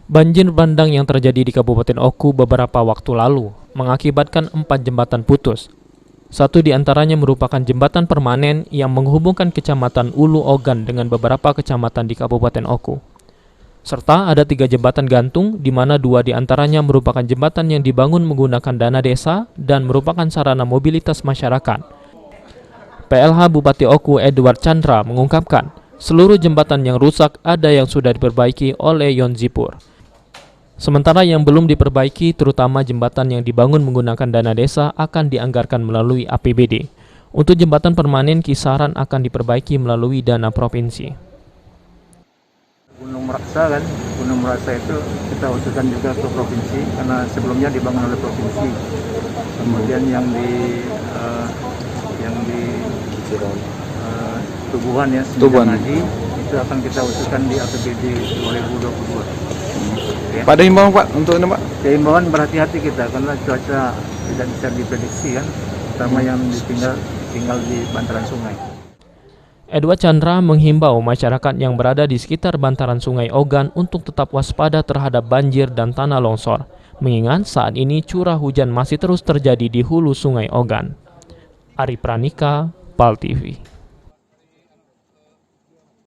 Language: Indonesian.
Banjir bandang yang terjadi di Kabupaten Oku beberapa waktu lalu mengakibatkan 4 jembatan putus. Satu di antaranya merupakan jembatan permanen yang menghubungkan Kecamatan Ulu Ogan dengan beberapa kecamatan di Kabupaten Oku. Serta ada 3 jembatan gantung, di mana 2 di antaranya merupakan jembatan yang dibangun menggunakan dana desa dan merupakan sarana mobilitas masyarakat. PLH Bupati Oku Edward Chandra mengungkapkan, seluruh jembatan yang rusak ada yang sudah diperbaiki oleh Yonzipur. Sementara yang belum diperbaiki, terutama jembatan yang dibangun menggunakan dana desa, akan dianggarkan melalui APBD. Untuk jembatan permanen, kisaran akan diperbaiki melalui dana provinsi. Gunung Meraksa kan, Gunung Meraksa itu kita usulkan juga ke provinsi karena sebelumnya dibangun oleh provinsi. Kemudian yang di Tubuhan ya, Semenjang Haji itu akan kita usulkan di APBD 2022. Ya. Pada himbauan Pak untuk ini Pak? Ya, himbauan berhati-hati kita karena cuaca tidak bisa diprediksi kan, terutama yang tinggal di bantaran sungai. Edward Chandra menghimbau masyarakat yang berada di sekitar bantaran Sungai Ogan untuk tetap waspada terhadap banjir dan tanah longsor, mengingat saat ini curah hujan masih terus terjadi di hulu Sungai Ogan. Ari Pranika, PAL TV.